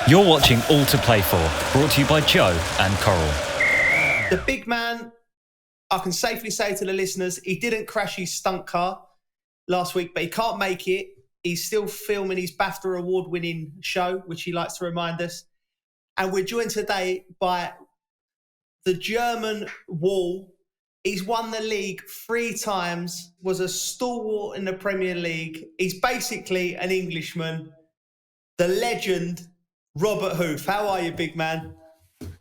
You're watching All to Play For, brought to you by Joe and Coral. The big man, I can safely say to the listeners, he didn't crash his stunt car last week, but he can't make it. He's still filming his BAFTA award-winning show, which he likes to remind us. And we're joined today by the German Wall. He's won the league 3 times, was a stalwart in the Premier League. He's basically an Englishman. The legend, Robert Huth. How are you, big man?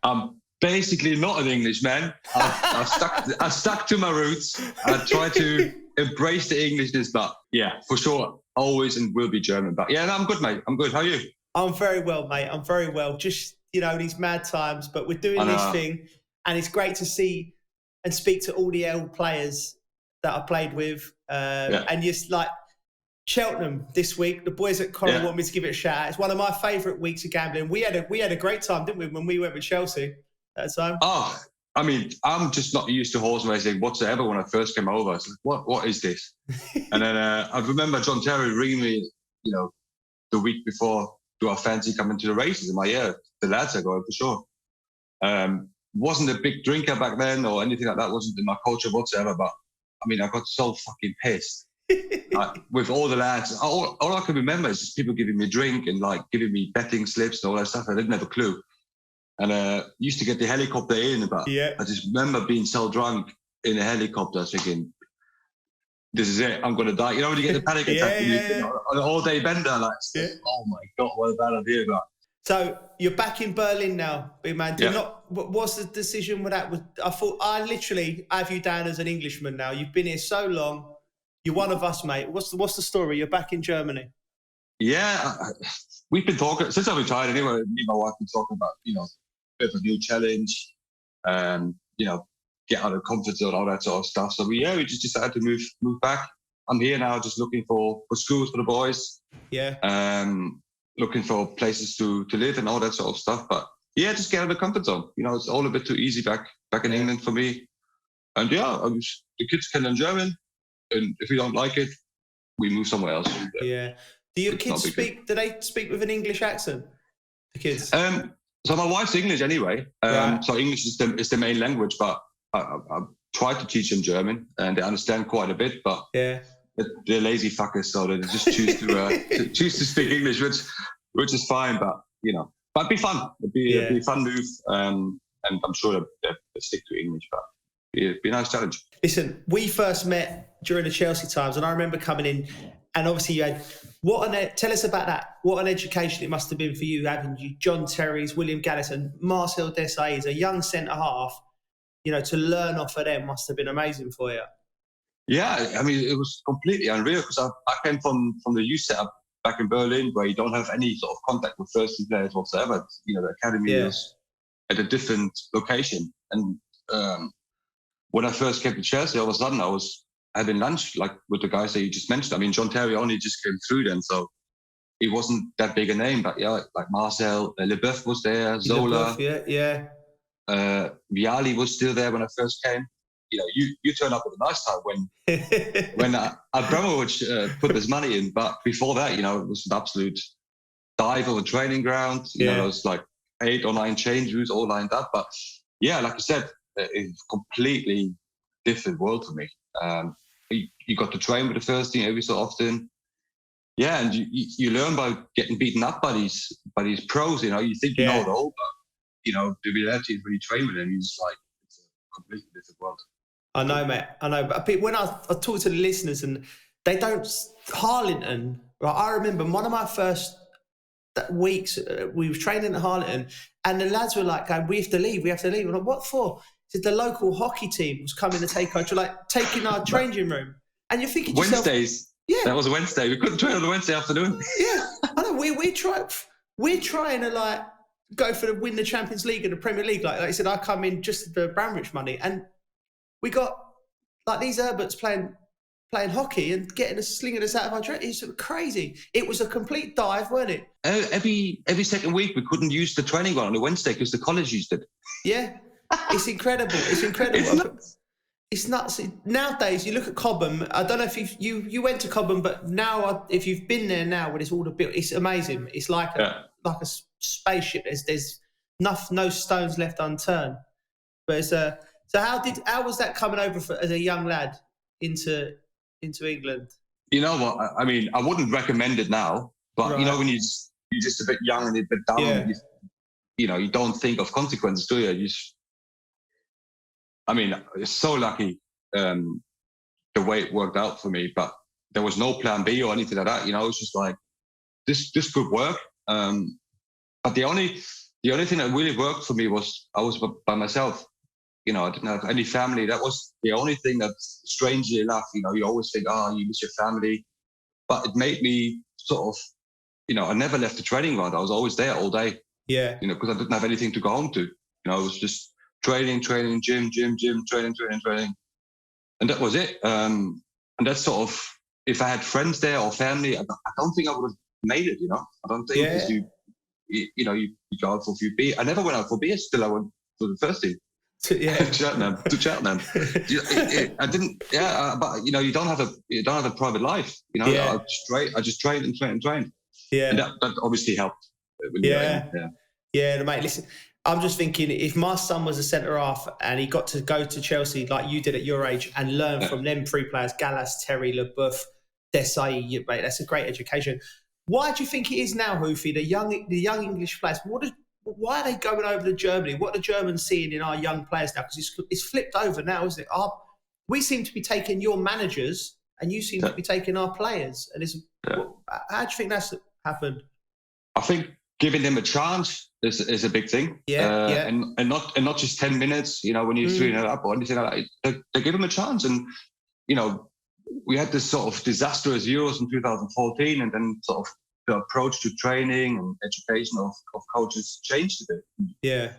I'm basically not an Englishman. I've stuck to my roots. I try to embrace the Englishness, but yeah, for sure, always and will be German. But yeah, no, I'm good, mate. I'm good. How are you? I'm very well, mate. I'm very well. Just, these mad times, but we're doing this thing, and it's great to see and speak to all the old players that I played with. And just like Cheltenham this week, the boys at Coral want me to give it a shout out. It's one of my favourite weeks of gambling. We had a great time, didn't we, when we went with Chelsea at the time? Oh, I mean, I'm just not used to horse racing whatsoever. When I first came over, I was like, what is this? And then I remember John Terry ringing me, the week before, do I fancy coming to the races? And the lads are going for sure. Wasn't a big drinker back then or anything like that. Wasn't in my culture whatsoever. But I mean, I got so fucking pissed with all the lads. All I can remember is just people giving me a drink and like giving me betting slips and all that stuff. I didn't have a clue. And used to get the helicopter in, but I just remember being so drunk in a helicopter, thinking, "This is it. I'm gonna die." You know when you get the panic attack on an all-day bender, like, oh my god, what a bad idea! But so you're back in Berlin now, big man. What's the decision with that? I thought I literally have you down as an Englishman now. You've been here so long. You're one of us, mate. What's the story? You're back in Germany. Yeah, we've been talking since I retired. Anyway, me and my wife have been talking about a bit of a new challenge, get out of comfort zone, all that sort of stuff. So we just decided to move back. I'm here now, just looking for schools for the boys. Yeah. Looking for places to live and all that sort of stuff. But yeah, just get out of the comfort zone. It's all a bit too easy back in England for me. And the kids can learn German, and if we don't like it, we move somewhere else. Yeah. Do your kids speak? Do they speak with an English accent? The kids. So my wife's English anyway. So English is the main language, but I try to teach them German, and they understand quite a bit. But they're lazy fuckers, so they just choose to speak English, which is fine. But it'd be fun. It'd be a fun move, and I'm sure they'll stick to English. But it'd be a nice challenge. Listen, we first met during the Chelsea times, and I remember coming in, and obviously you had. Tell us about that. What an education it must have been for you, having John Terry's, William Gallis and Marcel Desailly as a young centre-half. To learn off of them must have been amazing for you. Yeah, I mean, it was completely unreal because I came from the youth setup back in Berlin where you don't have any sort of contact with first-team players whatsoever. The academy was at a different location. And when I first came to Chelsea, all of a sudden I was having lunch like with the guys that you just mentioned. I mean, John Terry only just came through then, so he wasn't that big a name. But like Marcel, Leboeuf was there, Zola, Viali was still there when I first came. You turn up at a nice time when Abramovich put this money in. But before that, it was an absolute dive of a training ground. There was like 8 or 9 change rooms all lined up. But like I said, it's a completely different world for me. You got to train with the first team every so often. Yeah, and you learn by getting beaten up by these pros. You think you know it all, but the reality is when you train with them, it's a completely different world. I know, mate. I know. But when I talk to the listeners and they don't Harlington. Right, I remember one of my first weeks we were training at Harlington, and the lads were like, "We have to leave. We have to leave." I'm like, "What for?" Said the local hockey team was coming to take our, taking our changing room. And you're thinking to yourself, Wednesdays. Yeah. That was a Wednesday. We couldn't train on a Wednesday afternoon. Yeah. I know. We're trying to go for win the Champions League and the Premier League. Like I said, I come in just the Bramwich money. And we got these Herberts playing hockey and slinging us out of our dress. It's crazy. It was a complete dive, wasn't it? Every second week we couldn't use the training ground on a Wednesday because the college used it. Yeah. It's incredible. It's incredible. It's nuts. Nowadays, you look at Cobham. I don't know if you went to Cobham, but now if you've been there now, when it's all it's amazing. It's like like a spaceship. There's no stones left unturned. But it's so how was that coming over as a young lad into England? You know what? I mean, I wouldn't recommend it now, but Right. when you're just a bit young and a bit dumb, you don't think of consequences, do you? I mean, it's so lucky the way it worked out for me, but there was no plan B or anything like that. You know, it's just like this could work. But the only thing that really worked for me was I was by myself. You know, I didn't have any family. That was the only thing that, strangely enough, you always think, you miss your family. But it made me sort of, I never left the training ground. I was always there all day. Yeah. Because I didn't have anything to go home to. It was just training, gym, training. And that was it. And that's sort of, if I had friends there or family, I don't think I would have made it, I don't think because you go out for a few beers. I never went out for beers till I went for the first team. To Cheltenham. I didn't. But you don't have a private life. I just trained and trained. Yeah, and that obviously helped. Mate. Listen, I'm just thinking if my son was a centre half and he got to go to Chelsea like you did at your age and learn from them three players, Gallas, Terry, Leboeuf, Desai, mate, that's a great education. Why do you think it is now, Hoofy, the young English players? Why are they going over to Germany? What are the Germans seeing in our young players now? Because it's flipped over now, isn't it? We seem to be taking your managers and you seem to be taking our players. And how do you think that's happened? I think giving them a chance is a big thing. And not just 10 minutes, when you're 3-0 up or anything like that. They give them a chance. And, we had this sort of disastrous Euros in 2014 and then sort of the approach to training and education of coaches changed a bit. Yeah.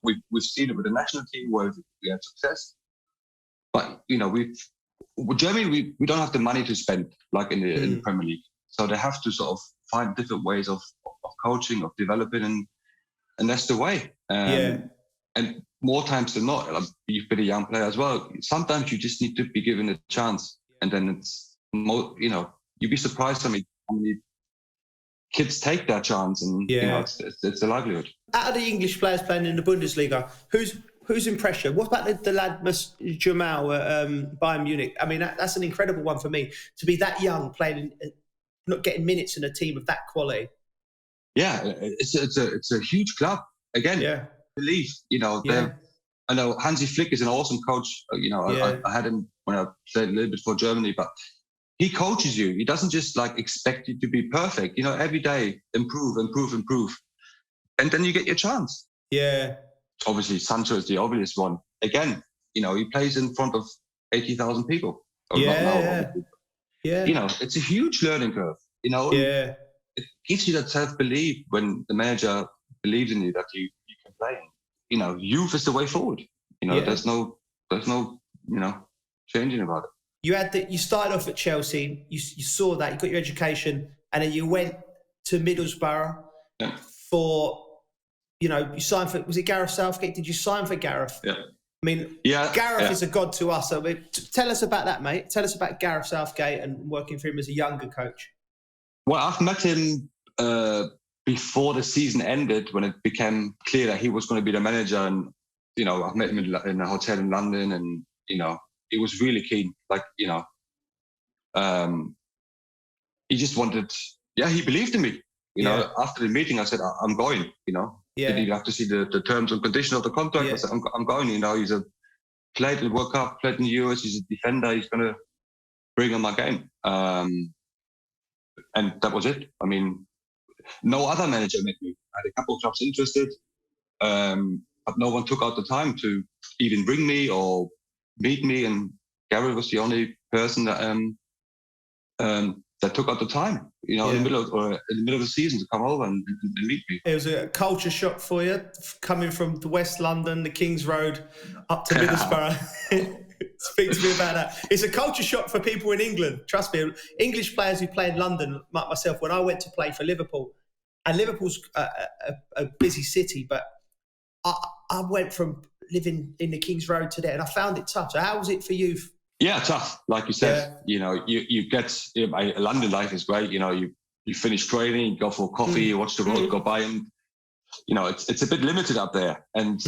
We've seen it with the national team where we had success. But, with Germany, we don't have the money to spend like in the Premier League. So they have to sort of find different ways of coaching, of developing, and that's the way. And more times than not, you've been a young player as well. Sometimes you just need to be given a chance. And then it's more, you'd be surprised how many kids take that chance, and it's a livelihood. Out of the English players playing in the Bundesliga, who's impressed you? What about the lad Jamal at Bayern Munich? I mean, that's an incredible one for me to be that young, playing, not getting minutes in a team of that quality. Yeah, it's a huge club again. Yeah, believe I know Hansi Flick is an awesome coach. I had him when I played a little bit for Germany, but he coaches you. He doesn't just expect you to be perfect. Every day improve, and then you get your chance. Yeah. Obviously, Sancho is the obvious one. Again, he plays in front of 80,000 people. Yeah. It's a huge learning curve. It gives you that self-belief when the manager believes in you that you can play. Youth is the way forward. There's no changing about it. You started off at Chelsea. You saw that. You got your education, and then you went to Middlesbrough for. You signed for. Was it Gareth Southgate? Did you sign for Gareth? Yeah. I mean, Gareth is a god to us. So tell us about that, mate. Tell us about Gareth Southgate and working for him as a younger coach. Well, I've met him before the season ended, when it became clear that he was going to be the manager, and I met him in a hotel in London, and he was really keen. He just wanted. Yeah, he believed in me. After the meeting, I said, "I'm going." Did you have to see the terms and conditions of the contract? I said, "I'm going." He's played in the World Cup, played in the Euros. He's a defender. He's going to bring on my game. And that was it. I mean, no other manager met me. I had a couple of clubs interested, but no one took out the time to even ring me or meet me. And Gary was the only person that took out the time, in the middle of the season to come over and meet me. It was a culture shock for you, coming from the West London, the King's Road, up to Middlesbrough. Speak to me about that. It's a culture shock for people in England. Trust me, English players who play in London, like myself, when I went to play for Liverpool, and Liverpool's a busy city, but I went from living in the King's Road to there, and I found it tough. So how was it for you? Yeah, tough. Like you said, you get London life is great. You you finish training, you go for coffee, you watch the road go by, and it's a bit limited up there. And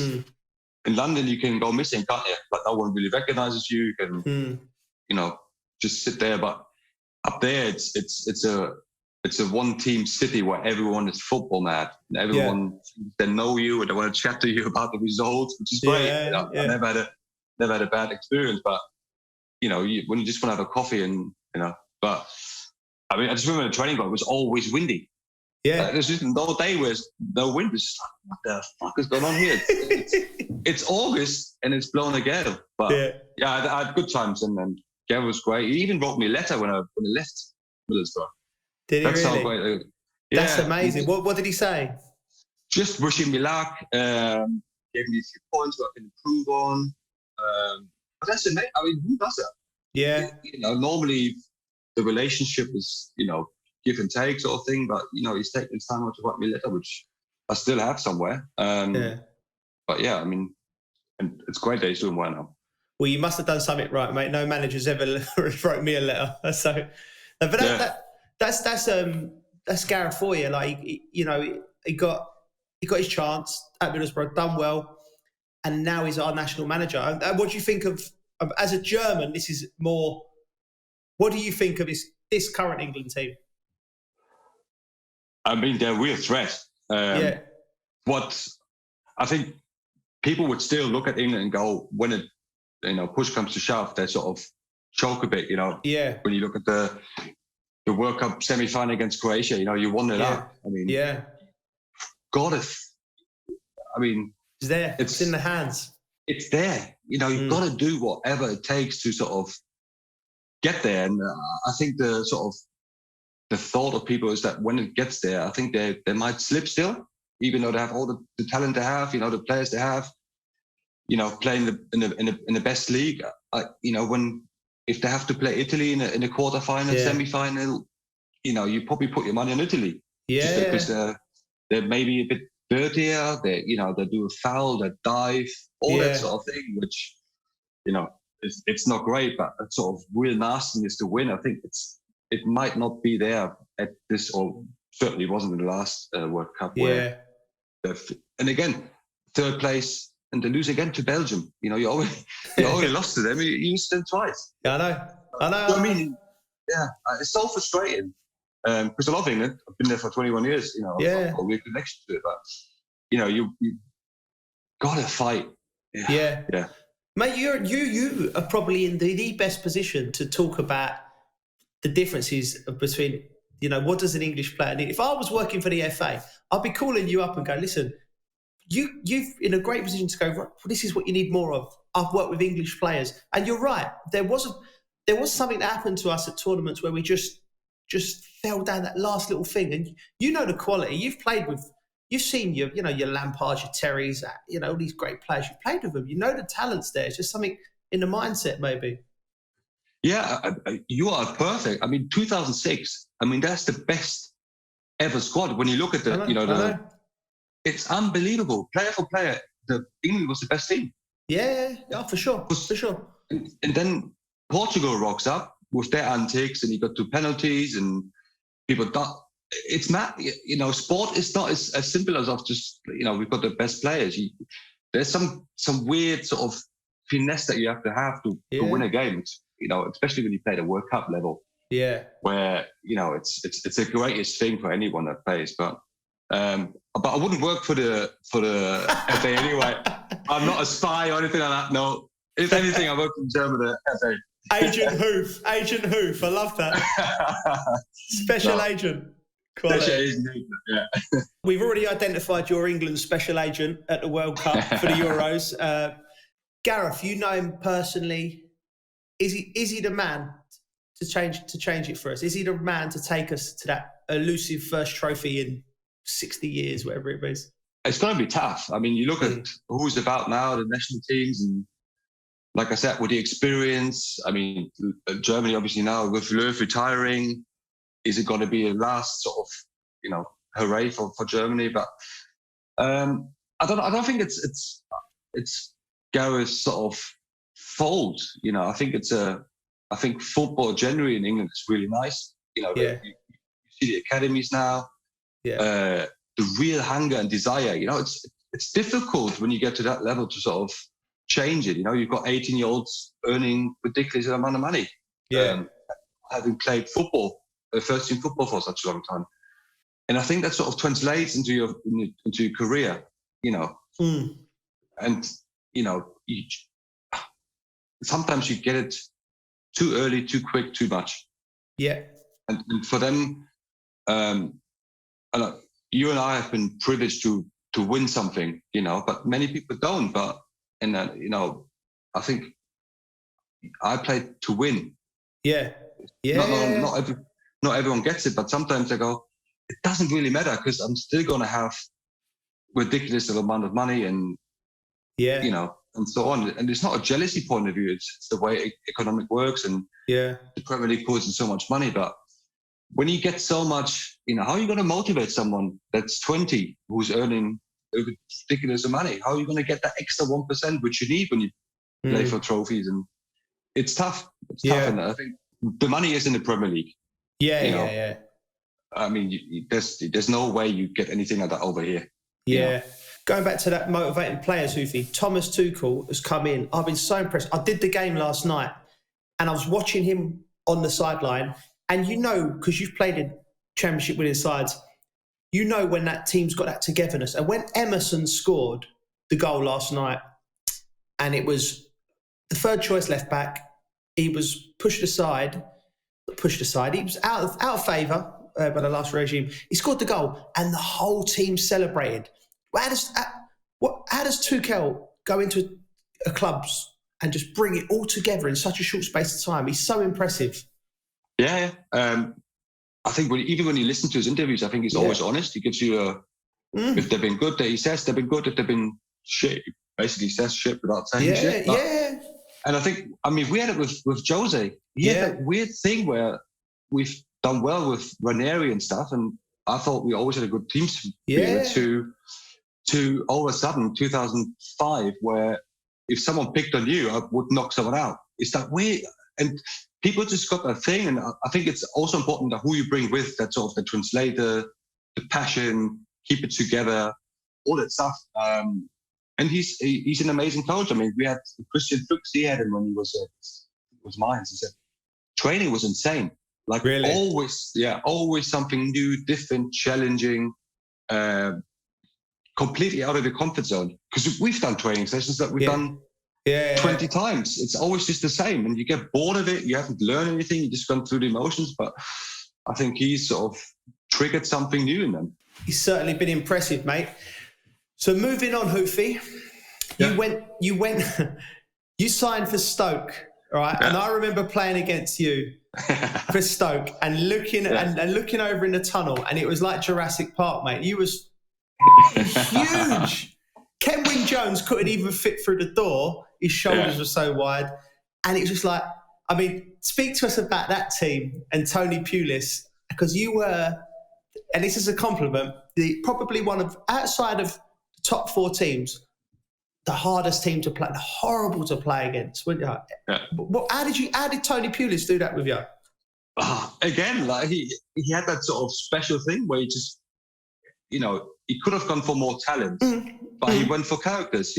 in London, you can go missing, can't you? Like no one really recognizes you. You can, just sit there. But up there, it's a one-team city where everyone is football mad, and everyone they know you and they want to chat to you about the results, which is great. I never had a bad experience. But when you just want to have a coffee and but I mean, I just remember the training ground was always windy. Yeah, there's just no day where no wind. It's like, what the fuck is going on here? It's August and it's blowing a gale. But I had good times, and Gareth was great. He even wrote me a letter when I left Middlesbrough. Did he really? Great. That's amazing. What did he say? Just wishing me luck. Gave me a few points where I can improve on. But that's amazing. I mean, who does that? Yeah. Normally the relationship is, give and take sort of thing. But, he's taken his time out to write me a letter, which I still have somewhere. But yeah, I mean, and it's great that he's doing well now. Well, you must have done something right, mate. No manager's ever wrote me a letter. So, but that's Gareth for you. Like, he got his chance at Middlesbrough, done well, and now he's our national manager. And what do you think of as a German? This is more. What do you think of this current England team? I mean, they're a real threat. What I think people would still look at England and go, when it, push comes to shove, they sort of choke a bit. Yeah. When you look at the World Cup semi-final against Croatia, you won it out. I mean, it's there. It's in the hands. It's there. You've got to do whatever it takes to sort of get there. And I think the thought of people is that when it gets there, I think they might slip still, even though they have all the talent they have, the players they have, playing in the best league. If they have to play Italy in a quarterfinal, semi-final, you probably put your money on Italy. Yeah. Because they're maybe a bit dirtier. They do a foul, they dive, all that sort of thing, which, it's not great, but a sort of real nastiness to win. I think it might not be there at this, or certainly wasn't in the last World Cup. Where and again, third place, and they lose again to Belgium. You already lost to them. You lost them twice. Yeah, I know. I mean, it's so frustrating. Because I love England. I've been there for 21 years. I've got a weird connection to it. But you gotta fight. Yeah. Mate, you are probably in the best position to talk about the differences between, what does an English player need? If I was working for the FA, I'd be calling you up and go, listen, you've in a great position to go, right, this is what you need more of. I've worked with English players. And you're right. There was something that happened to us at tournaments where we just fell down that last little thing. And the quality. You've played with, you've seen your Lampards, your Terrys, all these great players. You've played with them. The talent's there. It's just something in the mindset, maybe. Yeah, you are perfect. I mean, 2006. I mean, that's the best ever squad. When you look at it's unbelievable. Player for player, England was the best team. Yeah, for sure. And then Portugal rocks up with their antics, and you got 2 penalties, and people thought it's mad. Sport is not as simple as just we've got the best players. There's some weird sort of finesse that you have to win a game. Especially when you play at the World Cup level. Yeah. Where it's the greatest thing for anyone that plays. But I wouldn't work for the FA anyway. I'm not a spy or anything like that. No. If anything, I work in Germany, FA. Agent Huth. I love that. Special agent. Special agent, yeah. We've already identified your England special agent at the World Cup for the Euros. Gareth, you know him personally. Is he the man to change it for us? Is he the man to take us to that elusive first trophy in 60 years, whatever it is? It's going to be tough. I mean, you look at who's about now, the national teams, and like I said, with the experience, I mean, Germany obviously now with Löw retiring, is it going to be a last sort of, hooray for Germany? But I don't think it's Gareth's sort of fault. I think I think football generally in England is really nice. You see the academies now. Yeah. The real hunger and desire. It's difficult when you get to that level to sort of change it. You've got 18-year-olds earning ridiculous amount of money. Yeah. Having played football, first team football for such a long time. And I think that sort of translates into your career, and, sometimes you get it too early, too quick, too much. Yeah. And for them, you and I have been privileged to win something, but many people don't. But, I think I played to win. Yeah. Yeah. Not everyone gets it, but sometimes they go, it doesn't really matter because I'm still going to have ridiculous amount of money and, and so on. And it's not a jealousy point of view. It's the way economic works, and the Premier League pulls in so much money. But when you get so much, how are you going to motivate someone that's 20 who's earning a ridiculous amount of money? How are you going to get that extra 1% which you need when you play for trophies? And it's tough. It's tough. And I think the money is in the Premier League. Yeah. I mean, there's no way you get anything like that over here. Yeah. Going back to that motivating players, Huthie, Thomas Tuchel has come in. I've been so impressed. I did the game last night and I was watching him on the sideline. And because you've played in Championship winning sides, when that team's got that togetherness. And when Emerson scored the goal last night, and it was the third choice left back, he was pushed aside. He was out of favour by the last regime. He scored the goal, and the whole team celebrated. How does Tuchel go into a clubs and just bring it all together in such a short space of time? He's so impressive. Yeah. I think even when you listen to his interviews, I think he's always honest. He gives you if they've been good, he says they've been good. If they've been shit, he basically says shit without saying shit. And I think, we had it with Jose. He had that weird thing where we've done well with Ranieri and stuff, and I thought we always had a good team spirit to all of a sudden 2005, where if someone picked on you, I would knock someone out. It's that weird. And people just got that thing, and I think it's also important that who you bring with, that sort of the translator, the passion, keep it together, all that stuff. And he's an amazing coach. We had Christian Fuchs, he had him when he was Mainz. He said training was insane. Like really? Always something new, different, challenging, completely out of the comfort zone. Because we've done training sessions that we've done 20 times. It's always just the same, and you get bored of it. You haven't learned anything. You just gone through the emotions. But I think he's sort of triggered something new in them. He's certainly been impressive, mate. So moving on, Huthie, you signed for Stoke, right? And I remember playing against you for Stoke and looking over in the tunnel, and it was like Jurassic Park, mate. You was huge. Ken Wynne-Jones couldn't even fit through the door. His shoulders were so wide. And it was just like, speak to us about that team and Tony Pulis, because you were, and this is a compliment, probably one of, outside of the top four teams, the hardest team to play, horrible to play against. Yeah. But how did Tony Pulis do that with you? Again, like he had that sort of special thing where he just, he could have gone for more talent, but he went for characters,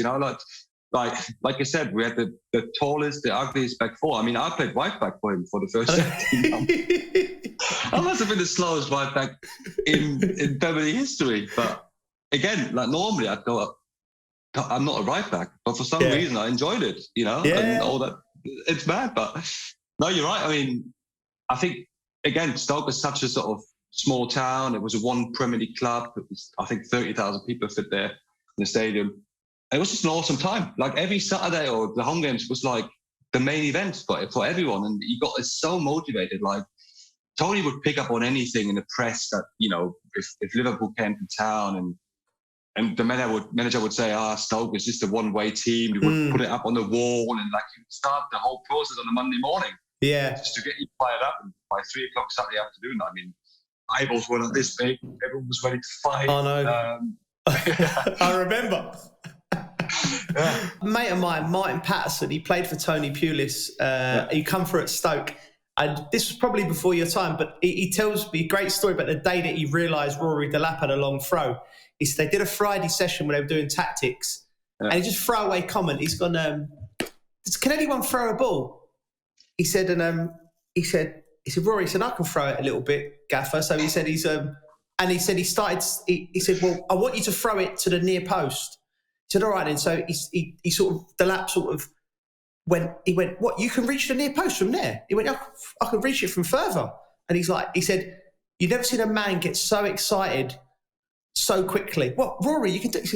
like I said, we had the tallest, the ugliest back four. I played right back for him for the first 17 months. I must have been the slowest right back in Premier League history. But again, like normally I'd go up, I'm not a right back, but for some reason I enjoyed it, and all that. It's mad, but no, you're right. I think, again, Stoke is such a sort of small town. It was a one Premier League club. It was, I think, 30,000 people fit there in the stadium. It was just an awesome time. Like every Saturday or the home games was like the main event for everyone. And you got us so motivated. Like Tony would pick up on anything in the press that, if Liverpool came to town and the manager would say, Stoke is just a one-way team. He would put it up on the wall and like he would start the whole process on a Monday morning. Yeah. Just to get you fired up. And by 3 o'clock Saturday afternoon, eyeballs were not this big. Everyone was ready to fight. Oh, no. I remember. A mate of mine, Martin Patterson, he played for Tony Pulis. He come through at Stoke. And this was probably before your time, but he tells me a great story about the day that he realised Rory Delap had a long throw. He said they did a Friday session where they were doing tactics, and he just throw away comment. He's gone, can anyone throw a ball? He said, Rory, he said, I can throw it a little bit, Gaffer. So he said he said, he said, well, I want you to throw it to the near post. He said, all right then. So he sort of, Delap sort of, he went, what, you can reach the near post from there? He went, I can reach it from further. And he said, you've never seen a man get so excited so quickly. What, Rory, you can do it.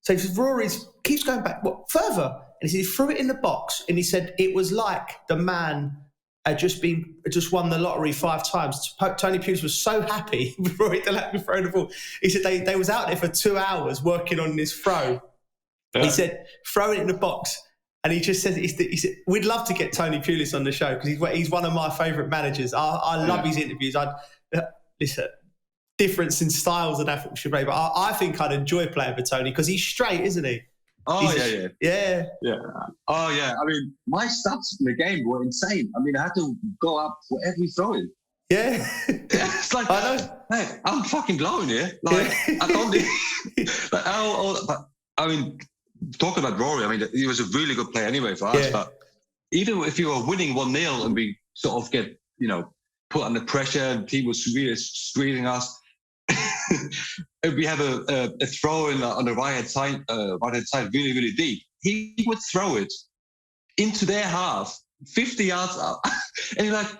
So he said, Rory keeps going back, what, further? And he said, he threw it in the box. And he said, it was like the man had just won the lottery 5 times. Tony Pulis was so happy with Rory Delap throwing the ball. He said they was out there for 2 hours working on this throw. Yeah. He said, throwing it in the box. And he just said, he said, we'd love to get Tony Pulis on the show because he's one of my favourite managers. I love his interviews. Listen, difference in styles and that should be, but I think I'd enjoy playing for Tony because he's straight, isn't he? Oh, yeah. Oh, yeah. I mean, my stats in the game were insane. I mean, I had to go up for every throw-in. Yeah. It's like, I know. Hey, I'm fucking glowing here. Like, I don't need... but, I mean... Talking about Rory, I mean, he was a really good player anyway for us. But even if you were winning 1-0 and we sort of get, put under pressure and the team was really squeezing us, if we have a throw in on the right-hand side really, really deep, he would throw it into their half, 50 yards up. And you're like,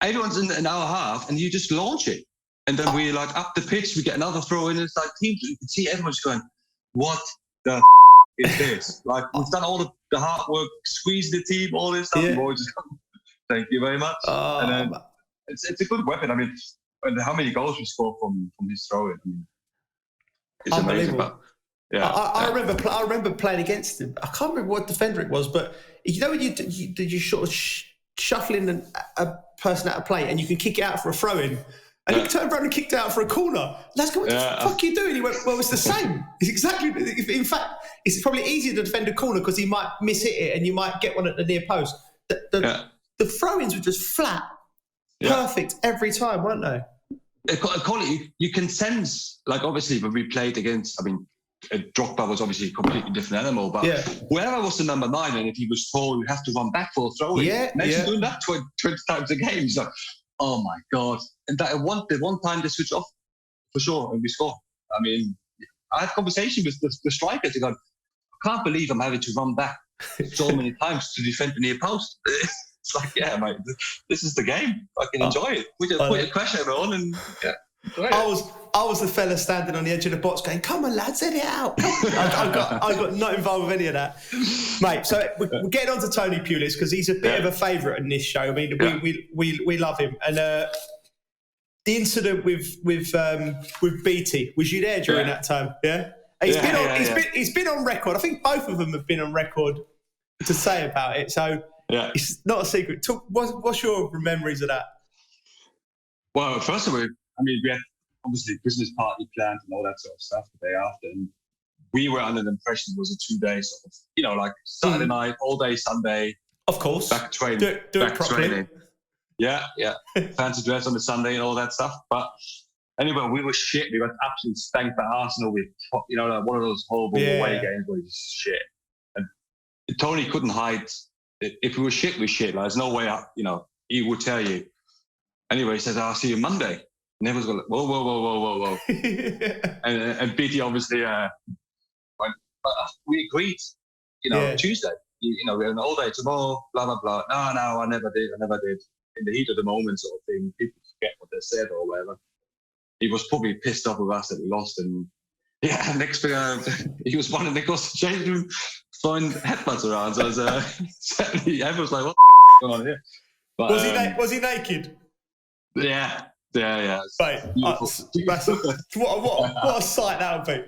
everyone's in our half and you just launch it. And then we like up the pitch, we get another throw in. It's like teams, you can see everyone's going, what the is this? Like, we've done all the hard work, squeeze the team, all this stuff. Yeah. Boys just come, thank you very much. And then it's a good weapon. I mean, how many goals we scored from his throw-in? I mean, it's amazing. But, I remember playing against him. I can't remember what defender it was, but when you sort of shuffle in a person out of play and you can kick it out for a throw-in. And he turned around and kicked out for a corner. Let's go, what the fuck are you doing? He went, well, it's the same. It's exactly, in fact, it's probably easier to defend a corner because he might miss-hit it and you might get one at the near post. The throw-ins were just flat, perfect every time, weren't they? You can sense, like, obviously, when we played against, I mean, Drogba was obviously a completely different animal, but whoever was the number 9 and if he was tall, you have to run back for a throw-in. Imagine doing that 20 times a game. So, oh my God. And that one time they switch off for sure and we score. I mean, I had a conversation with the strikers. They go, I can't believe I'm having to run back so many times to defend the near post. It's like, yeah, mate, this is the game. I can enjoy it. We just put a pressure on and enjoy it. I was the fella standing on the edge of the box going, come on, lads, let it out. I got not involved with any of that. Mate, so we're getting on to Tony Pulis because he's a bit of a favourite in this show. I mean, we love him. And the incident with BT, was you there during that time? Yeah? He's been on record. I think both of them have been on record to say about it. So it's not a secret. What's your memories of that? Well, first of all, I mean, we had obviously Christmas party planned and all that sort of stuff the day after. And we were under the impression it was a 2-day sort of, like Saturday night, all day Sunday. Of course. Back training. Do it properly. Training. Yeah. Fancy dress on the Sunday and all that stuff. But anyway, we were shit. We went absolutely stank by Arsenal with, like one of those horrible away games where it's shit. And Tony couldn't hide. If we were shit, we shit. Like, there's no way, he would tell you. Anyway, he says, I'll see you Monday. And everyone's going, whoa. and BT obviously went, we agreed, Tuesday. We have an all day tomorrow, blah, blah, blah. No, I never did. In the heat of the moment sort of thing, people forget what they said or whatever. He was probably pissed off with us that we lost. And next thing, he was one of Nicholas changing room, throwing headbutts around. So it was, certainly, everyone's like, what's going on here? But, was he naked? Yeah. Mate, what a sight that would be.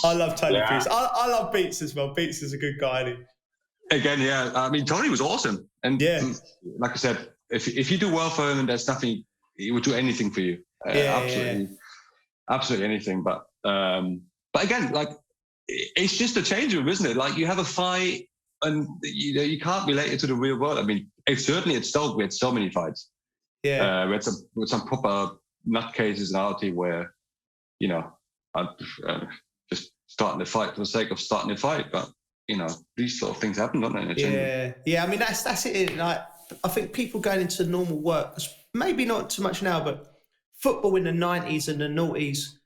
I love Tony Pulis. I love Beats as well. Beats is a good guy. Isn't he? Again, I mean, Tony was awesome. And like I said, if you do well for him and there's nothing, he would do anything for you. Absolutely anything. But again, like, it's just a change room, isn't it? Like, you have a fight and you can't relate it to the real world. I mean, certainly at Stoke we had so many fights. Yeah. We had some proper nutcases in our team where, you know, I'd just starting the fight for the sake of starting the fight. But, you know, these sort of things happen, don't they? In a chamber? Yeah. I mean, that's it. Like, I think people going into normal work, maybe not too much now, but football in the 90s and the noughties,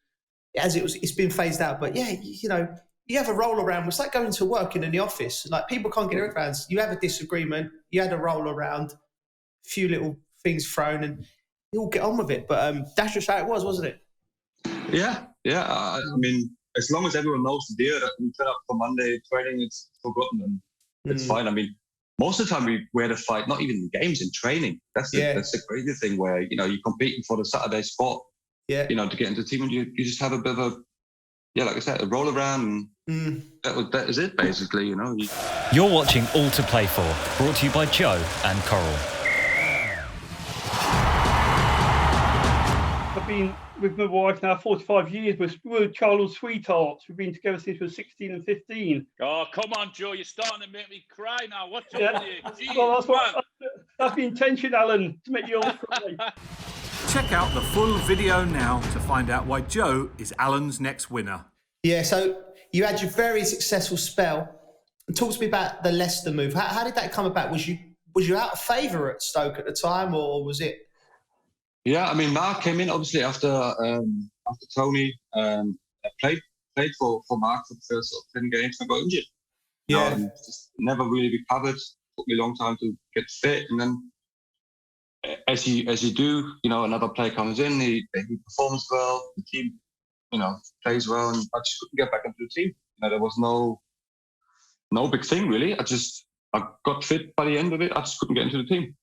it's been phased out. But yeah, you know, you have a roll around. It's like going to work in the office. Like, people can't get around. You have a disagreement, you had a roll around, a few little things thrown, and you all get on with it. But that's just how it was, wasn't it? Yeah. I mean, as long as everyone knows the deal that we turn up for Monday training, it's forgotten and it's fine. I mean, most of the time we had a fight, not even in games, in training. That's the crazy thing where, you know, you're competing for the Saturday spot, you know, to get into the team, and you just have a bit of a, like I said, a roll around, and that is it, basically, you know. You're watching All to Play For, brought to you by Joe and Coral. I've been with my wife now 45 years. We're childhood sweethearts. We've been together since we were 16 and 15. Oh, come on, Joe. You're starting to make me cry now. What's up with you? Jeez, Well, that's the intention, Alan, to make you all cry. Check out the full video now to find out why Joe is Alan's next winner. Yeah, so you had your very successful spell. Talk to me about the Leicester move. How did that come about? Was you out of favour at Stoke at the time, or was it? Yeah, I mean, Mark came in obviously after Tony. I played for Mark for the first sort of 10 games and got injured. Yeah, just never really recovered. Took me a long time to get fit, and then as you do, you know, another player comes in, he performs well, the team, you know, plays well, and I just couldn't get back into the team. You know, there was no big thing really. I got fit by the end of it. I just couldn't get into the team.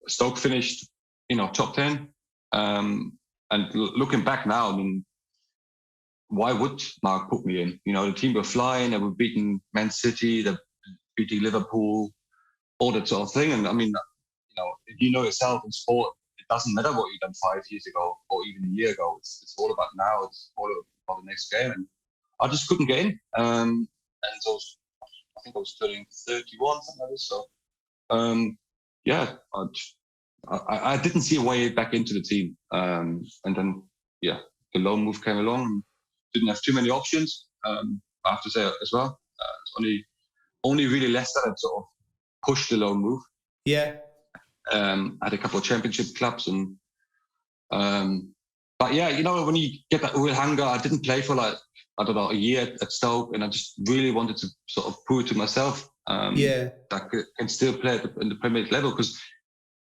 Stoke finished, you know, top 10. And looking back now, I mean, why would Mark put me in? You know, the team were flying, they were beating Man City, they were beating Liverpool, all that sort of thing. And I mean, you know, if you know yourself in sport, it doesn't matter what you've done 5 years ago or even a year ago. It's all about now. It's all about the next game. And I just couldn't get in. And so I think I was turning 31, something like this. So, yeah, I didn't see a way back into the team. And then, yeah, the loan move came along. Didn't have too many options, I have to say as well. It's only really Leicester that sort of pushed the loan move. Yeah. I had a couple of championship clubs, and but yeah, you know, when you get that real hunger, I didn't play for like, I don't know, a year at Stoke, and I just really wanted to sort of prove to myself that I can still play in the Premier League level, because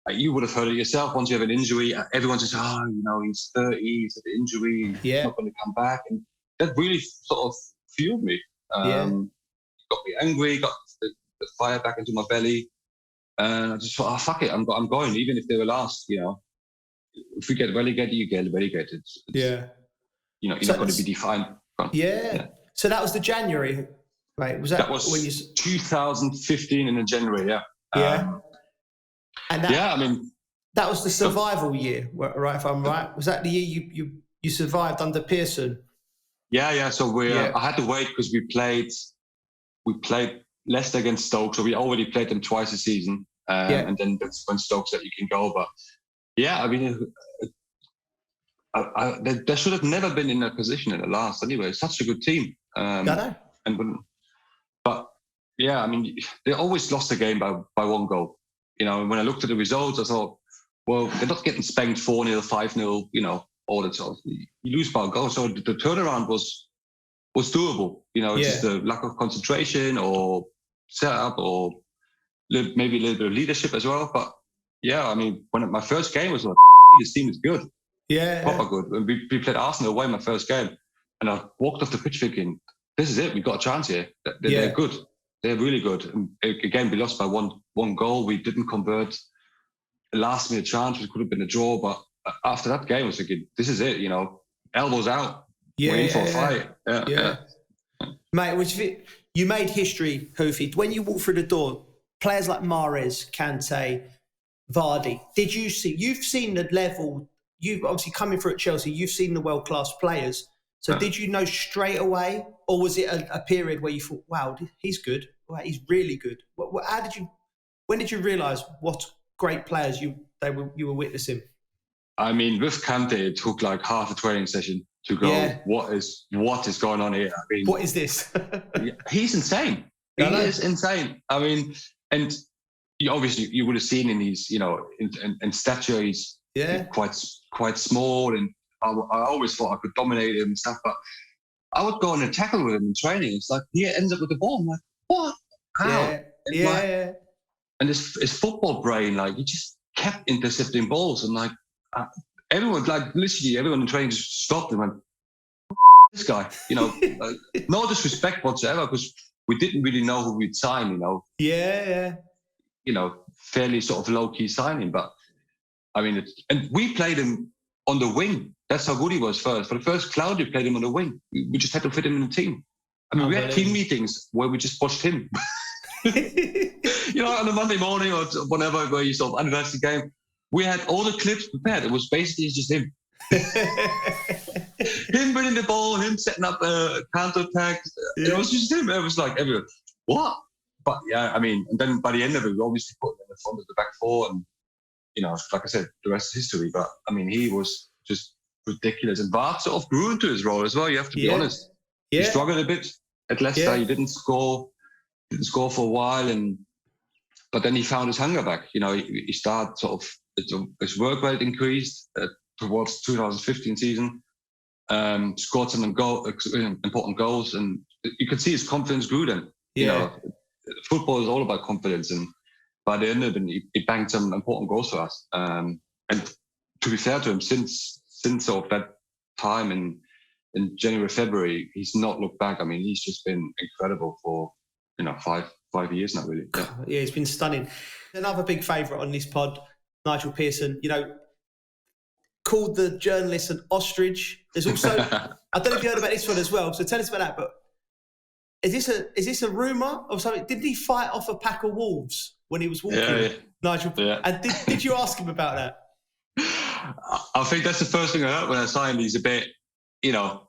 you would have heard it yourself. Once you have an injury, everyone says, "Oh, you know, he's 30, he's had an injury, he's not going to come back," and that really sort of fueled me. Got me angry, got the fire back into my belly. And I just thought, oh, fuck it, I'm going, even if they were last, you know. If we get relegated, you get relegated. You know, you're not going to be defined. Yeah. So that was the January, right? That was when 2015 in the January, yeah. And that, I mean, that was the survival year, right? If I'm right, was that the year you survived under Pearson? Yeah. So I had to wait because we played Leicester against Stoke, so we already played them twice a season, and then that's when Stoke said you can go. But yeah, I mean, they should have never been in that position in the last. Anyway, such a good team. But yeah, I mean, they always lost the game by one goal. You know, when I looked at the results, I thought, well, they're not getting spanked 4-0, 5-0, you know, all that sort of. You lose by a goal, so the turnaround was doable. You know, it's just a lack of concentration or setup, or maybe a little bit of leadership as well. But yeah, I mean, when my first game was like, this team is good, proper good. And we played Arsenal away my first game, and I walked off the pitch thinking, this is it, we got a chance here. They're good, they're really good. And again, we lost by one goal. We didn't convert. A last minute chance, which could have been a draw. But after that game, I was thinking, this is it. You know, elbows out, waiting for a fight. Yeah. Mate, you made history, Hoofy. When you walk through the door, players like Mahrez, Kante, Vardy, you've seen the level, you've obviously coming through at Chelsea, you've seen the world-class players. So did you know straight away, or was it a period where you thought, wow, he's good, wow, he's really good? How did you When did you realise what great players you were witnessing? I mean, with Kante, it took like half a training session to go, what is going on here? I mean, what is this? He's insane. He is insane. I mean, and obviously you would have seen in his, in stature, he's quite small, and I always thought I could dominate him and stuff, but I would go on a tackle with him in training. It's like he ends up with the ball. I'm like, what? How? And his football brain, like, he just kept intercepting balls, and like everyone in training just stopped and went, this guy, no disrespect whatsoever, because we didn't really know who we'd sign, fairly sort of low-key signing, but I mean, and we played him on the wing. That's how good he was first. For the first cloud, we played him on the wing. We just had to fit him in the team. I mean, we had team meetings where we just watched him. On a Monday morning or whatever, where you sort of anniversary game, we had all the clips prepared. It was basically just him. Him winning the ball, him setting up a counter-attack. It was just him. It was like everyone, what? But yeah, I mean, and then by the end of it, we obviously put him in the front of the back four, and like I said, the rest is history. But I mean, he was just ridiculous, and Bart sort of grew into his role as well. You have to be honest. He struggled a bit at Leicester. He didn't score for a while, but then he found his hunger back. He started sort of, his work rate increased towards 2015 season. Scored some important goals, and you could see his confidence grew then. Football is all about confidence, and by the end of it, he banged some important goals for us. And to be fair to him, since sort of that time in January, February, he's not looked back. I mean, he's just been incredible for 5 years now, really. Yeah, he's been stunning. Another big favourite on this pod, Nigel Pearson. Called the journalist an ostrich. There's also, I don't know if you heard about this one as well, so tell us about that. But is this a rumour of something? Did he fight off a pack of wolves when he was walking, Nigel? Yeah. And did you ask him about that? I think that's the first thing I heard when I signed. He's a bit, a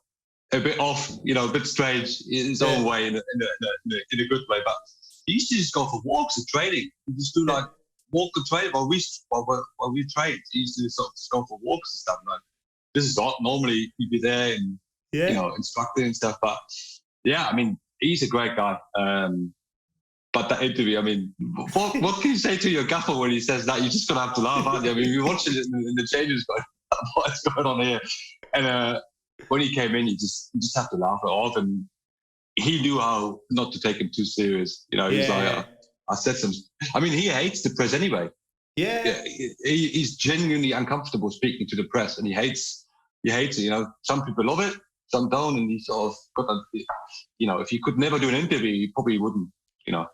bit off, a bit strange in his own way, in a good way. But he used to just go for walks and training. He just do like walk and train while we trained. He used to sort of just go for walks and stuff. Like, this is not normally he'd be there and instructing and stuff. But yeah, I mean, he's a great guy. But that interview, I mean, what can you say to your gaffer when he says that? You're just gonna have to laugh, aren't you? I mean, we watched it in the changes, going, what's going on here? And when he came in, you just have to laugh it off, and he knew how not to take him too serious. He was like, I said some. I mean, he hates the press anyway. Yeah, he's genuinely uncomfortable speaking to the press, and he hates it. Some people love it, some don't, and he sort of got that. If he could never do an interview, he probably wouldn't.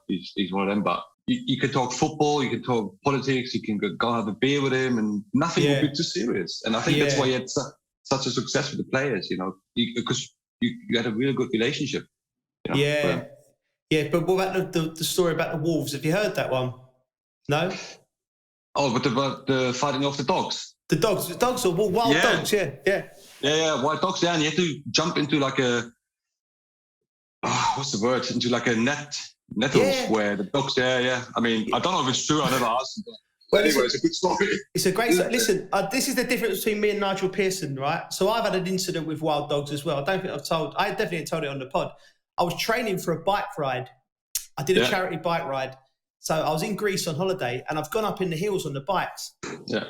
He's one of them. But you can talk football, you can talk politics, you can go have a beer with him, and nothing will be too serious. And I think that's why he had such a success with the players. Because you had a really good relationship. But what about the story about the wolves? Have you heard that one? No. Oh, but the fighting off the dogs. The dogs or wild dogs? Yeah, wild dogs. Yeah, and you have to jump into like a what's the word? Into like a nettles where the dogs. Yeah. I mean, I don't know if it's true. I never asked. But anyway, it's a good story. It's a great story. Listen, this is the difference between me and Nigel Pearson, right? So I've had an incident with wild dogs as well. I definitely told it on the pod. I was training for a bike ride. I did a charity bike ride. So I was in Greece on holiday, and I've gone up in the hills on the bikes. Yeah.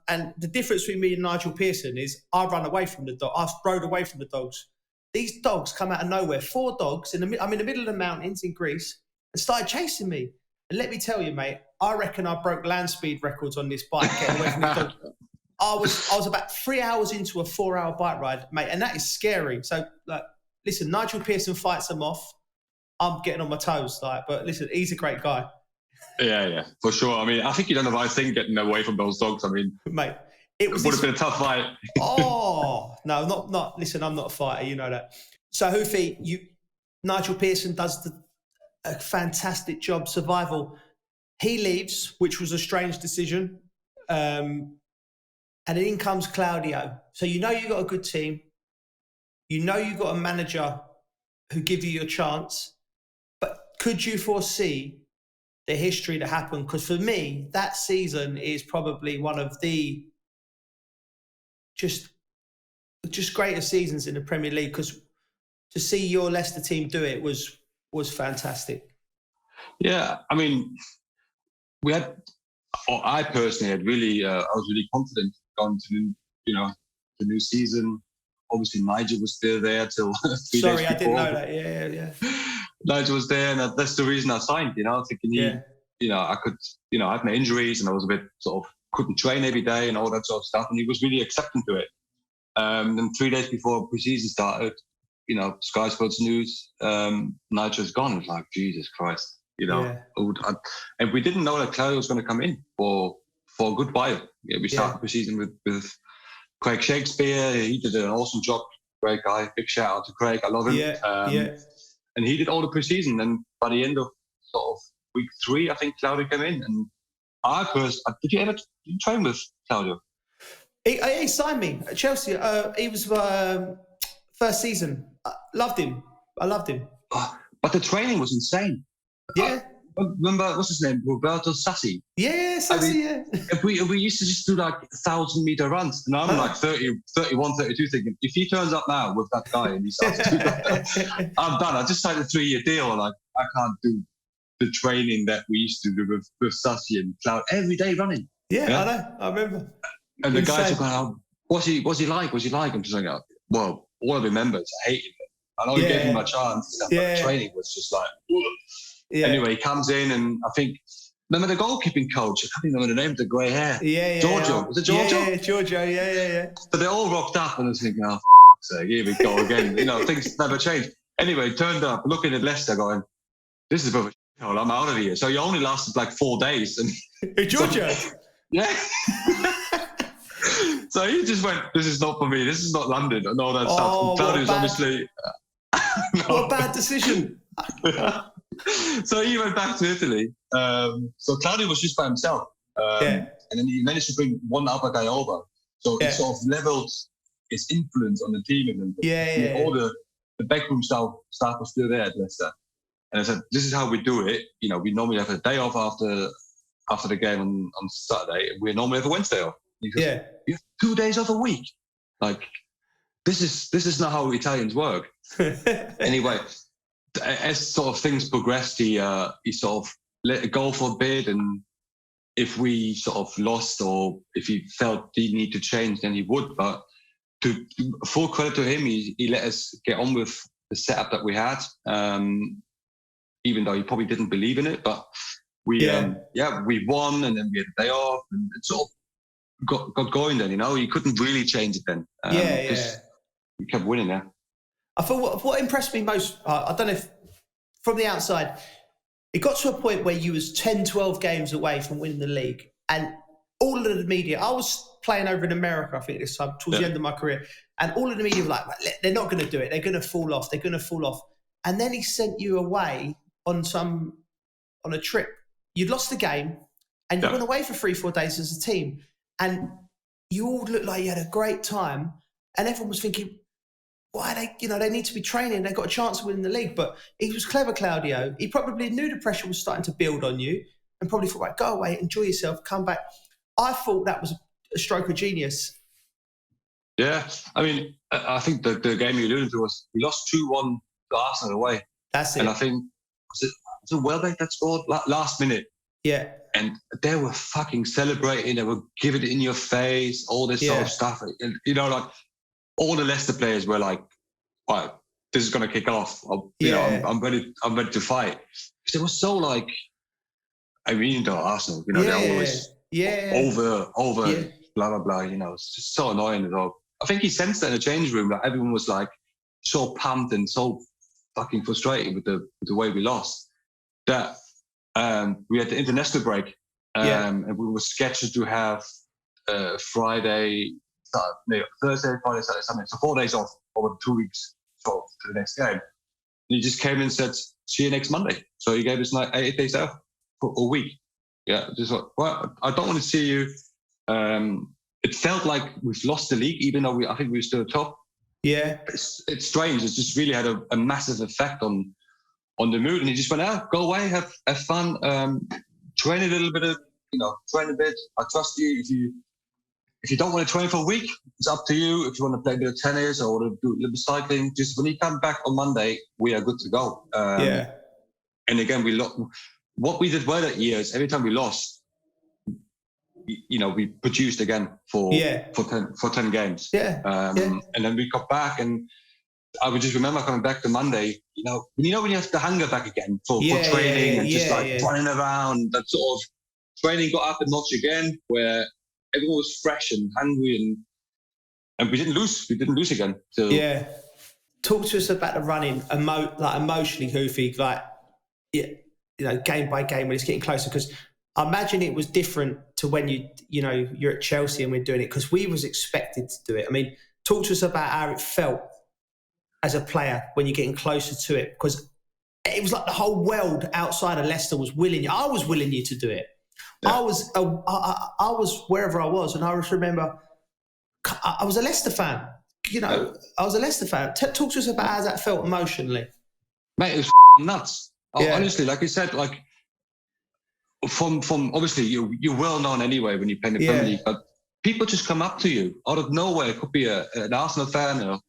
And the difference between me and Nigel Pearson is I run away from the dog. I've rode away from the dogs. These dogs come out of nowhere. 4 dogs. I'm in the middle of the mountains in Greece, and started chasing me. And let me tell you, mate, I reckon I broke land speed records on this bike getting away from the dog. I was about 3 hours into a 4-hour bike ride, mate, and that is scary. So, listen, Nigel Pearson fights them off. I'm getting on my toes, but listen, he's a great guy. Yeah, for sure. I mean, I think you done the right thing getting away from those dogs. I mean, mate, it would have been a tough fight. No, not. Listen, I'm not a fighter. You know that. So, Huthie, Nigel Pearson does a fantastic job. Survival. He leaves, which was a strange decision, and then in comes Claudio. So you got a good team. You got a manager who give you your chance. But could you foresee the history that happened. Because for me, that season is probably one of the just greatest seasons in the Premier League. Because to see your Leicester team do it was fantastic. Yeah, I mean, I personally had really, I was really confident going to, the new season. Obviously, Nigel was still there till 3 days before. Sorry, I didn't know that. Yeah. Nigel was there, and that's the reason I signed. Thinking I could, I had my injuries, and I was a bit sort of couldn't train every day and all that sort of stuff. And he was really accepting to it. And 3 days before pre-season started, Sky Sports News, Nigel's gone. It was like, Jesus Christ, and we didn't know that Claudio was going to come in for a good while. Yeah, we started pre-season with Craig Shakespeare. He did an awesome job. Great guy. Big shout out to Craig. I love him. And he did all the pre-season. And by the end of sort of week 3, I think Claudio came in. And did you ever train with Claudio? He signed me at Chelsea. He was first season. I loved him. But the training was insane. Yeah. Remember, what's his name? Roberto Sassi. Yeah, Sassi, If we used to just do like 1,000-meter runs, and I'm like 30, 31, 32, thinking, if he turns up now with that guy and he starts to do that, I'm done. I just signed a 3-year deal, and I can't do the training that we used to do with Sassi and Cloud every day running. Yeah, I know. I remember. And the guys are going, what's he like? I'm just like, well, all I remember is I hated him. I know he gave him a chance, but the training was just like, ugh. Yeah. Anyway, he comes in, and I think, remember the goalkeeping coach? I can't remember the name of the grey hair. Yeah. Giorgio. Was it Giorgio? Yeah, Giorgio. Yeah. So they all rocked up, and I was thinking, oh, sake, here we go again. Things never change. Anyway, turned up, looking at Leicester, going, this is a bit of a shithole. I'm out of here. So he only lasted like 4 days. And Giorgio? Yeah. So he just went, this is not for me. This is not London and all that stuff. And Claudio's obviously... What a bad decision. So he went back to Italy. So Claudio was just by himself. And then he managed to bring one other guy over. So it sort of leveled his influence on the team. And all the backroom staff was still there at Leicester. And I said, this is how we do it. We normally have a day off after the game on Saturday. We normally have a Wednesday off. He goes, you have 2 days off a week. Like, this is not how Italians work. Anyway, as sort of things progressed, he sort of let it go for a bit, and if we sort of lost or if he felt he needed to change, then he would. But to full credit to him, he let us get on with the setup that we had, even though he probably didn't believe in it. But we won, and then we had a day off, and it sort of got going then. You couldn't really change it then. We kept winning there. I thought what impressed me most, I don't know if from the outside, it got to a point where you was 10, 12 games away from winning the league, and all of the media, I was playing over in America, I think this time, towards the end of my career, and all of the media were like, they're not going to do it, they're going to fall off. And then he sent you away on a trip. You'd lost the game, and you went away for 3-4 days as a team, and you all looked like you had a great time, and everyone was thinking, why they need to be training. They've got a chance of winning the league. But he was clever, Claudio. He probably knew the pressure was starting to build on you and probably thought, right, go away, enjoy yourself, come back. I thought that was a stroke of genius. Yeah. I mean, I think the game you alluded to was we lost 2-1 to Arsenal away. That's it. And I think, was it Welbeck that scored last minute? Yeah. And they were fucking celebrating. They were giving it in your face, all this sort of stuff. And, like, all the Leicester players were like, right, this is going to kick off. I'm ready to fight. Because it was so like, Arsenal, they're always over, blah, blah, blah, it's just so annoying as well. I think he sensed that in the change room, that everyone was like so pumped and so fucking frustrated with the way we lost, that we had the international break, and we were scheduled to have Thursday, Friday, Saturday, Sunday. So 4 days off over 2 weeks to the next game. And he just came in and said, see you next Monday. So he gave us 8 days off for a week. Yeah, just like, well, I don't want to see you. It felt like we've lost the league, even though I think we were still top. Yeah. It's strange. It's just really had a massive effect on on the mood, and he just went out, go away, have fun, train a little bit, train a bit. I trust you. If you don't want to train for a week, it's up to you. If you want to play a bit of tennis or do a little cycling, just when you come back on Monday, we are good to go. And again, what we did well that year is every time we lost, we produced again for 10 games. And then we got back, and I would just remember coming back to Monday, when you have the hunger back again for training and just running around, that sort of training got up a notch again, where everyone was fresh and hungry, and we didn't lose. We didn't lose again. So talk to us about the running, emotionally, Hoofy, game by game when it's getting closer, because I imagine it was different to when you're at Chelsea and we're doing it, because we was expected to do it. I mean, talk to us about how it felt as a player when you're getting closer to it, because it was like the whole world outside of Leicester was willing you. I was willing you to do it. Yeah. I was wherever I was, and I just remember I was a Leicester fan. I was a Leicester fan. Talk to us about how that felt emotionally. Mate, it was nuts. Honestly, like you said, like from obviously you're well known anyway when you play in the Premier League, but people just come up to you out of nowhere. It could be an Arsenal fan or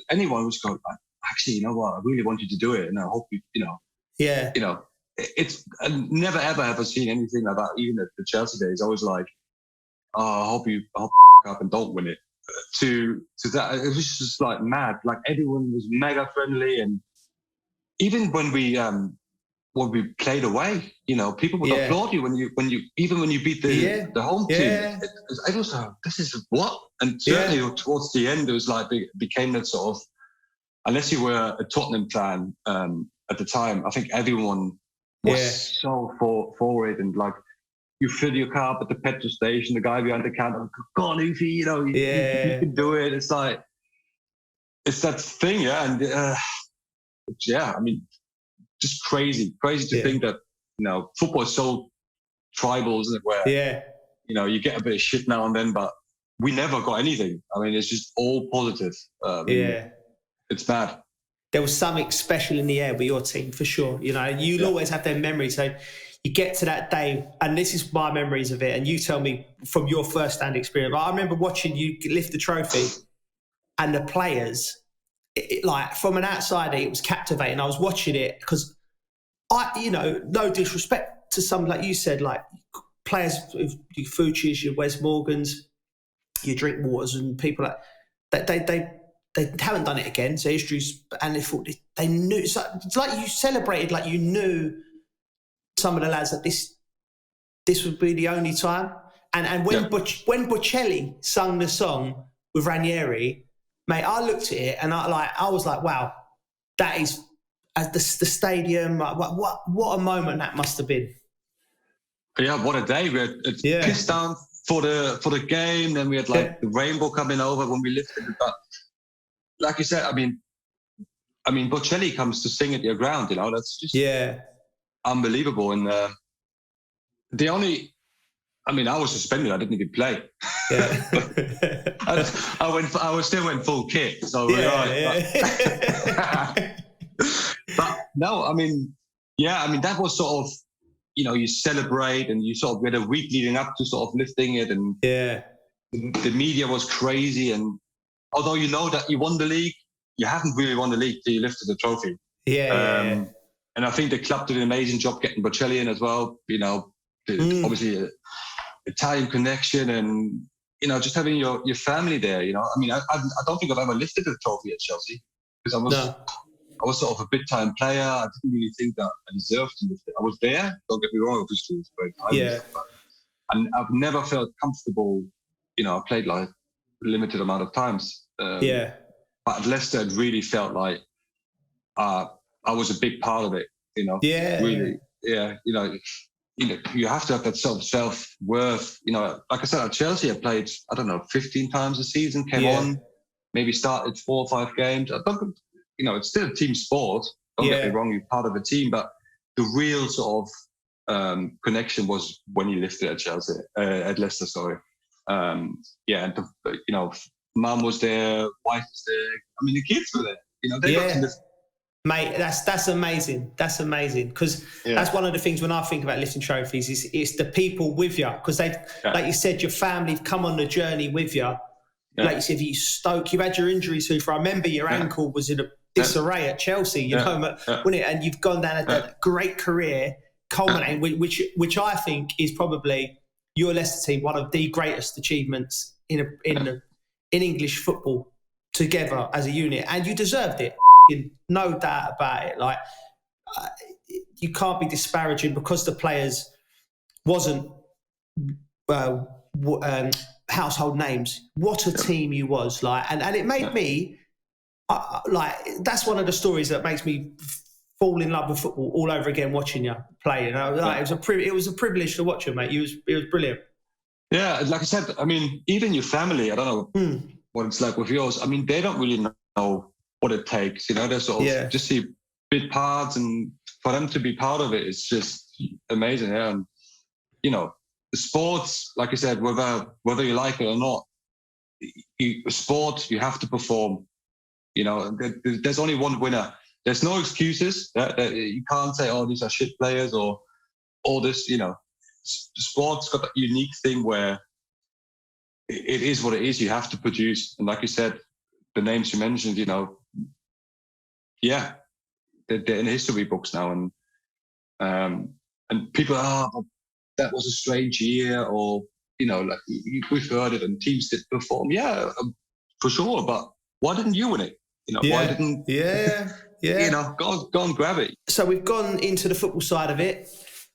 anyone who's going, actually, you know what? I really want you to do it, and I hope it's I never ever ever seen anything like that. Even at the Chelsea days, I was like, I hope you up and don't win it. To that, it was just like mad. Like everyone was mega friendly, and even when we played away, people would applaud you when you beat the home team. It was like, this is what, and certainly towards the end, it was like it became that sort of, unless you were a Tottenham fan at the time, I think everyone was so for it, and like you fill your car up at the petrol station, the guy behind the counter, go on, Ufi, you can do it. It's like, it's that thing, and I mean, just crazy to think that football is so tribal, isn't it? Where you get a bit of shit now and then, but we never got anything. I mean, it's just all positive. It's bad. There was something special in the air with your team, for sure. You'll always have their memories. So you get to that day, and this is my memories of it, and you tell me from your first-hand experience. I remember watching you lift the trophy, and the players, like from an outsider, it was captivating. I was watching it because no disrespect to some, like you said, like players, your Fuchs, your Wes Morgans, your Drinkwaters, and people like that. They haven't done it again. So history's, and they thought they knew. It's like you celebrated, like you knew some of the lads that this would be the only time. And when Bocelli sung the song with Ranieri, mate, I looked at it and I was like, wow, that is the stadium. What a moment that must have been. Yeah, what a day. We had pissed down for the game. Then we had the rainbow coming over when we lifted it. But like you said, I mean, Bocelli comes to sing at your ground. That's just unbelievable. And I was suspended. I didn't even play. I still went full kit. So but no, that was sort of, you celebrate, and you sort of had a week leading up to sort of lifting it, and the media was crazy. And although you know that you won the league, you haven't really won the league till you lifted the trophy. And I think the club did an amazing job getting Bocelli in as well. Obviously Italian connection, and just having your family there. I don't think I've ever lifted a trophy at Chelsea, because I was sort of a big time player. I didn't really think that I deserved to lift it. I was there. Don't get me wrong, obviously it was very tired, but I've never felt comfortable. I played like a limited amount of times. But at Leicester, it really felt like I was a big part of it. Really, you have to have that sort of self-worth. Like I said, at Chelsea, I played, 15 times a season, came on, maybe started 4 or 5 games. It's still a team sport. Don't get me wrong, you're part of a team, but the real sort of connection was when you lifted at Chelsea, at Leicester, sorry. And mum was there, wife was there. The kids were there. They got to lift. Mate, that's amazing. That's amazing because that's one of the things when I think about lifting trophies is it's the people with you because they, like you said, your family have come on the journey with you. Yeah. Like you said, you Stoke, you had your injuries. I remember your ankle was in a disarray at Chelsea, you know, wasn't it? And you've gone down a great career, culminating, which I think is probably your Leicester team one of the greatest achievements in English football together as a unit, and you deserved it. No doubt about it. Like you can't be disparaging because the players wasn't household names. What a team you was like, and it made me like that's one of the stories that makes me fall in love with football all over again watching you play. You know, like, it was a privilege to watch you, mate. It was brilliant. Yeah, like I said, I mean, even your family. I don't know what it's like with yours. I mean, they don't really know what it takes, you know, they're sort of just see big parts, and for them to be part of it, it's just amazing. Yeah, and you know, the sports, like I said, whether you like it or not, sport you have to perform. You know, there's only one winner. There's no excuses. You can't say, "Oh, these are shit players," or all this. You know, sport's got that unique thing where it is what it is. You have to produce, and like you said, the names you mentioned, you know. Yeah, they're in the history books now, and people that was a strange year, or you know, like we've heard it, and teams did perform, for sure. But why didn't you win it? You know, why didn't? Yeah. You know, go and grab it. So we've gone into the football side of it.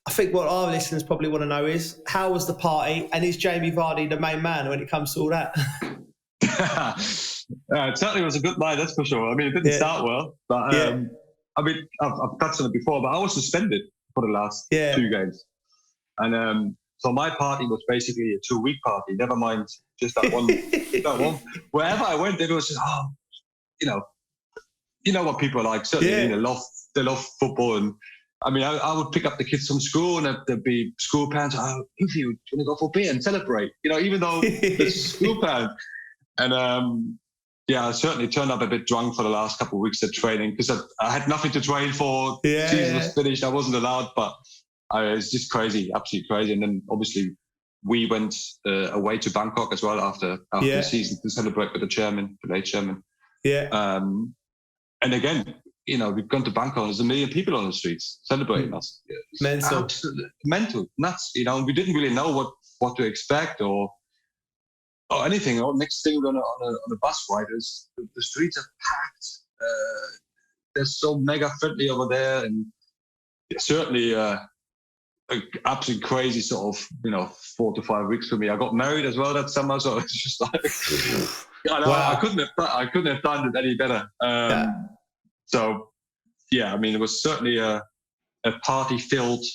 I think what our listeners probably want to know is how was the party, and is Jamie Vardy the main man when it comes to all that? It certainly was a good night, that's for sure. I mean, it didn't start well, but I mean, I've touched on it before, but I was suspended for the last 2 games, and so my party was basically a 2-week party. Never mind just that one. That one. Wherever I went, it was just, you know what people are like. Certainly, they love football, and I mean, I would pick up the kids from school, and there'd be school parents. Oh, if you want to go for a beer and celebrate, you know, even though it's school parents. And I certainly turned up a bit drunk for the last couple of weeks of training because I had nothing to train for. Season was finished. I wasn't allowed, but it's just crazy, absolutely crazy. And then obviously we went away to Bangkok as well after the season to celebrate with the late chairman. Yeah. And again, you know, we've gone to Bangkok. There's 1 million people on the streets celebrating us. Mental, mental, nuts. You know, we didn't really know what to expect or anything. Next thing on a bus ride is the streets are packed. They're so mega friendly over there, and certainly absolutely crazy sort of 4 to 5 weeks for me. I got married as well that summer, so it's just like I couldn't have done it any better. So I mean, it was certainly a party filled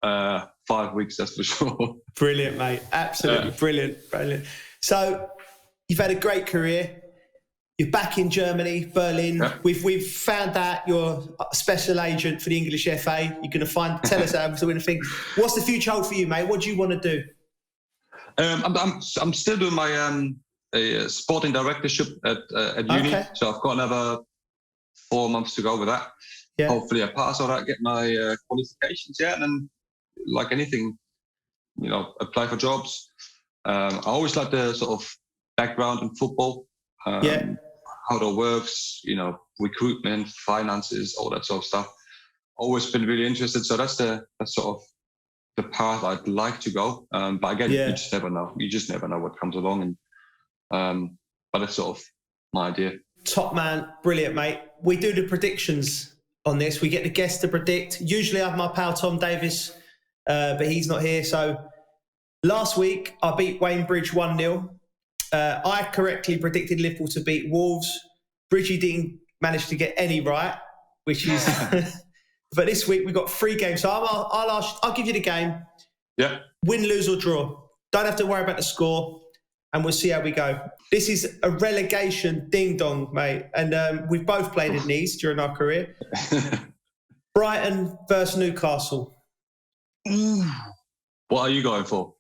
5 weeks, that's for sure. Brilliant, mate. Absolutely brilliant. So you've had a great career. You're back in Germany, Berlin. Yeah. We've found out you're a special agent for the English FA. You're going to tell us how to win a thing. What's the future hold for you, mate? What do you want to do? I'm still doing my sporting directorship at uni. So I've got another 4 months to go with that. Yeah. Hopefully I pass all that, get my qualifications, and then like anything, apply for jobs. I always like the sort of background in football, how it works, recruitment, finances, all that sort of stuff. Always been really interested. So that's sort of the path I'd like to go. But again, you just never know. You just never know what comes along. And but that's sort of my idea. Top man, brilliant, mate. We do the predictions on this. We get the guests to predict. Usually I have my pal Tom Davis, but he's not here. So last week I beat Wayne Bridge 1-0. I correctly predicted Liverpool to beat Wolves. Bridgie didn't manage to get any right, which is. But this week we got 3 games. So I'll give you the game. Yeah. Win, lose or draw. Don't have to worry about the score, and we'll see how we go. This is a relegation ding dong, mate, and we've both played in these during our career. Brighton versus Newcastle. What are you going for?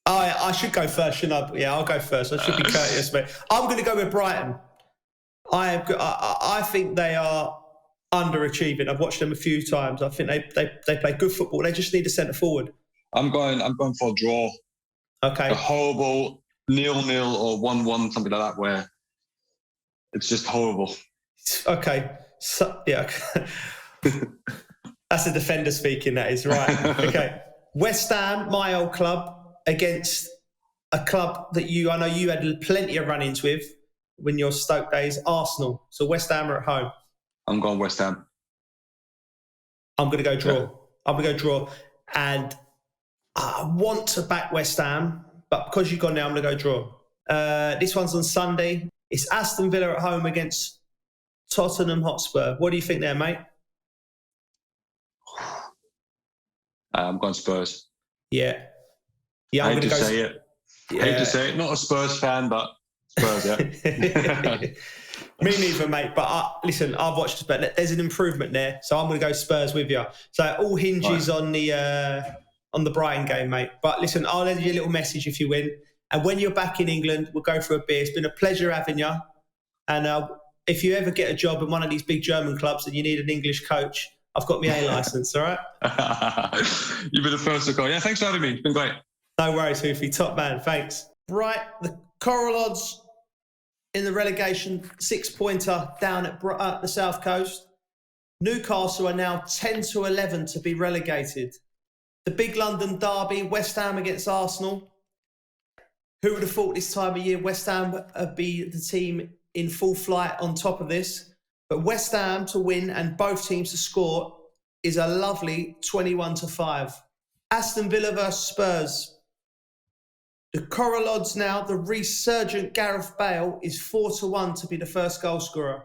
I should go first, shouldn't I? Yeah, I'll go first. I should be courteous, mate. I'm going to go with Brighton. I think they are underachieving. I've watched them a few times. I think they play good football. They just need a centre forward. I'm going for a draw. Okay. A horrible 0-0 or 1-1, something like that, where it's just horrible. Okay. So, yeah. That's a defender speaking, that is, right. Okay. West Ham, my old club, against a club that I know you had plenty of run-ins with when your Stoke days, Arsenal. So West Ham are at home. I'm going West Ham. I'm going to go draw. Yeah. I'm going to go draw. And I want to back West Ham, but because you've gone now, I'm going to go draw. This one's on Sunday. It's Aston Villa at home against Tottenham Hotspur. What do you think there, mate? I'm going Spurs. Yeah. Yeah, I'm going to go. Say it. Yeah. Hate to say it. Not a Spurs fan, but Spurs, yeah. Me neither, mate. But listen, I've watched it, but there's an improvement there. So I'm going to go Spurs with you. So it all hinges on the Brighton game, mate. But listen, I'll send you a little message if you win. And when you're back in England, we'll go for a beer. It's been a pleasure having you. And if you ever get a job in one of these big German clubs and you need an English coach, I've got my A licence, all right? You've been the first to call. Yeah, thanks for having me. It's been great. No worries, Hoofy. Top man. Thanks. Right, the Coral odds in the relegation 6-pointer down at the South Coast. Newcastle are now 10-11 to be relegated. The big London derby, West Ham against Arsenal. Who would have thought this time of year West Ham would be the team in full flight on top of this? But West Ham to win and both teams to score is a lovely 21-5. Aston Villa versus Spurs. The Coral odds now, the resurgent Gareth Bale is 4-1 to be the first goal scorer.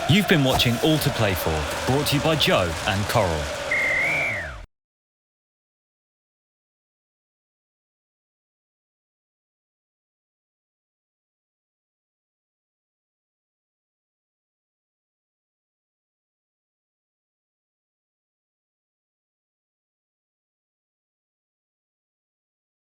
You've been watching All to Play For, brought to you by Joe and Coral.